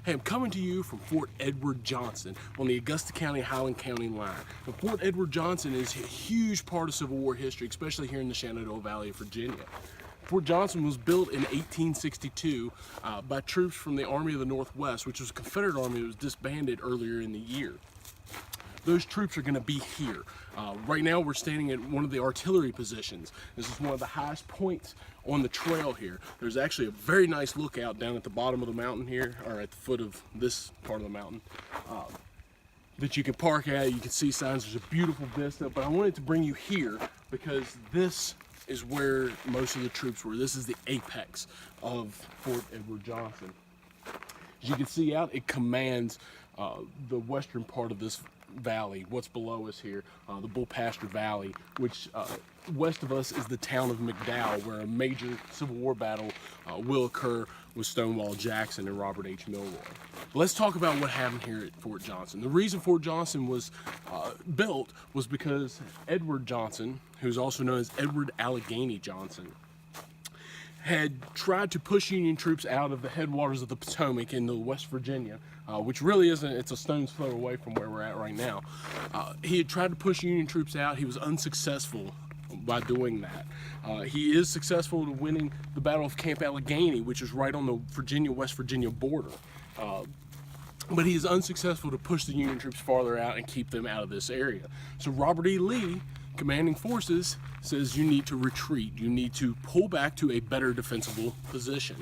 Hey, I'm coming to you from Fort Edward Johnson on the Augusta County-Highland County line. Now, Fort Edward Johnson is a huge part of Civil War history, especially here in the Shenandoah Valley of Virginia. Fort Johnson was built in 1862 by troops from the Army of the Northwest, which was a Confederate army that was disbanded earlier in the year. Those troops are going to be here. Right now we're standing at one of the artillery positions. This is one of the highest points on the trail here. There's actually a very nice lookout down at the bottom of the mountain here, or at the foot of this part of the mountain, that you can park at. You can see signs. There's a beautiful vista, but I wanted to bring you here because this is where most of the troops were. This is the apex of Fort Edward Johnson. As you can see out, it commands the western part of this valley. What's below us here, the Bull Pasture Valley, which west of us is the town of McDowell, where a major Civil War battle will occur with Stonewall Jackson and Robert H. Milroy. Let's talk about what happened here at Fort Johnson. The reason Fort Johnson was built was because Edward Johnson, who's also known as Edward Allegheny Johnson, had tried to push Union troops out of the headwaters of the Potomac into West Virginia, which really isn't, it's a stone's throw away from where we're at right now. He had tried to push Union troops out. He was unsuccessful by doing that. He is successful in winning the Battle of Camp Allegheny, which is right on the Virginia-West Virginia border. But he is unsuccessful to push the Union troops farther out and keep them out of this area. So Robert E. Lee, commanding forces, says you need to retreat. You need to pull back to a better defensible position.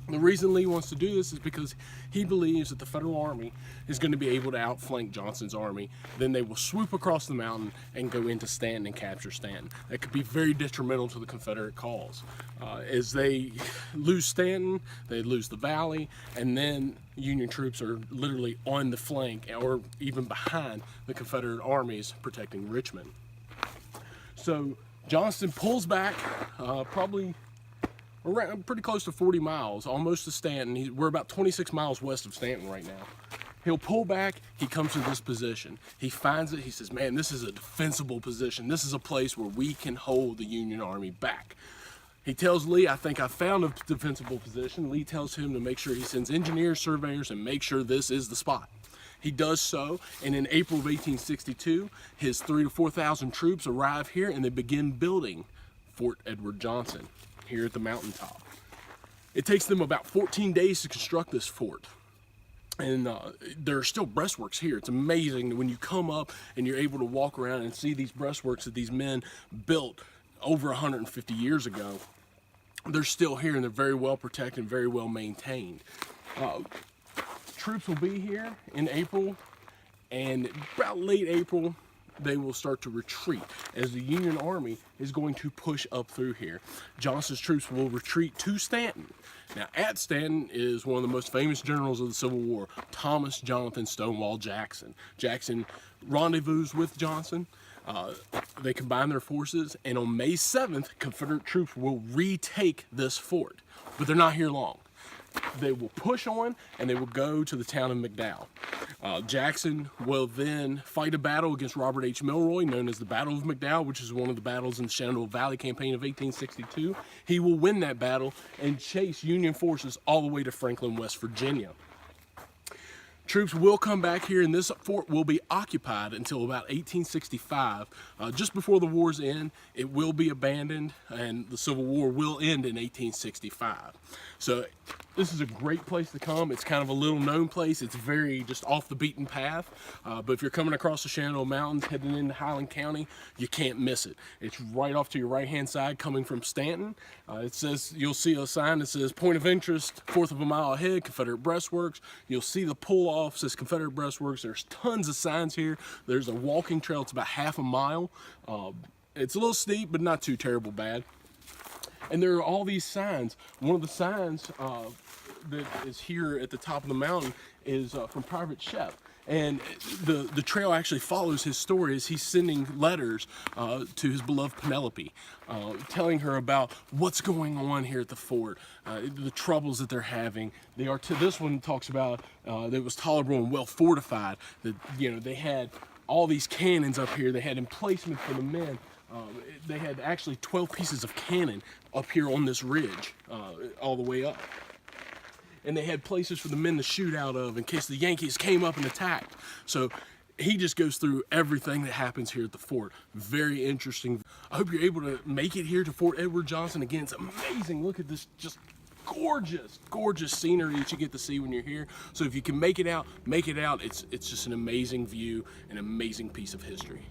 The reason Lee wants to do this is because he believes that the Federal Army is going to be able to outflank Johnson's army. Then they will swoop across the mountain and go into Stanton and capture Stanton. That could be very detrimental to the Confederate cause. As they lose Stanton, they lose the valley, and then Union troops are literally on the flank or even behind the Confederate armies protecting Richmond. So Johnston pulls back probably around pretty close to 40 miles, almost to Stanton. We're about 26 miles west of Stanton right now. He'll pull back, he comes to this position. He finds it, he says, man, this is a defensible position. This is a place where we can hold the Union Army back. He tells Lee, I think I found a defensible position. Lee tells him to make sure he sends engineers, surveyors, and make sure this is the spot. He does so, and in April of 1862, his 3,000 to 4,000 troops arrive here and they begin building Fort Edward Johnson here at the Mountaintop. It takes them about 14 days to construct this fort. And there are still breastworks here. It's amazing when you come up and you're able to walk around and see these breastworks that these men built over 150 years ago. They're still here and they're very well protected and very well maintained. Troops will be here in April, and about late April they will start to retreat as the Union Army is going to push up through here. Johnson's troops will retreat to Stanton. Now at Stanton is one of the most famous generals of the Civil War, Thomas Jonathan Stonewall Jackson. Jackson rendezvous with Johnson. They combine their forces, and on May 7th, Confederate troops will retake this fort, but they're not here long. They will push on and they will go to the town of McDowell. Jackson will then fight a battle against Robert H. Milroy, known as the Battle of McDowell, which is one of the battles in the Shenandoah Valley campaign of 1862. He will win that battle and chase Union forces all the way to Franklin, West Virginia. Troops will come back here, and this fort will be occupied until about 1865. Just before the war's end, it will be abandoned, and the Civil War will end in 1865. So this is a great place to come. It's kind of a little known place. It's very just off the beaten path. But if you're coming across the Shenandoah Mountains, heading into Highland County, you can't miss it. It's right off to your right-hand side coming from Stanton. It says, you'll see a sign that says point of interest, 1/4 of a mile ahead, Confederate breastworks. You'll see the pull-off says Confederate breastworks. There's tons of signs here. There's a walking trail. It's about 1/2 mile. It's a little steep, but not too terrible bad. And there are all these signs. One of the signs that is here at the top of the mountain is from Private Shep. And the trail actually follows his story as he's sending letters to his beloved Penelope, telling her about what's going on here at the fort, the troubles that they're having. This one talks about that it was tolerable and well fortified. That they had all these cannons up here. They had emplacement for the men. They had actually 12 pieces of cannon up here on this ridge, all the way up. and they had places for the men to shoot out of in case the Yankees came up and attacked. So he just goes through everything that happens here at the fort. Very interesting. I hope you're able to make it here to Fort Edward Johnson. Again, it's amazing. Look at this, just gorgeous scenery that you get to see when you're here. So if you can make it out, make it out. It's just an amazing view, an amazing piece of history.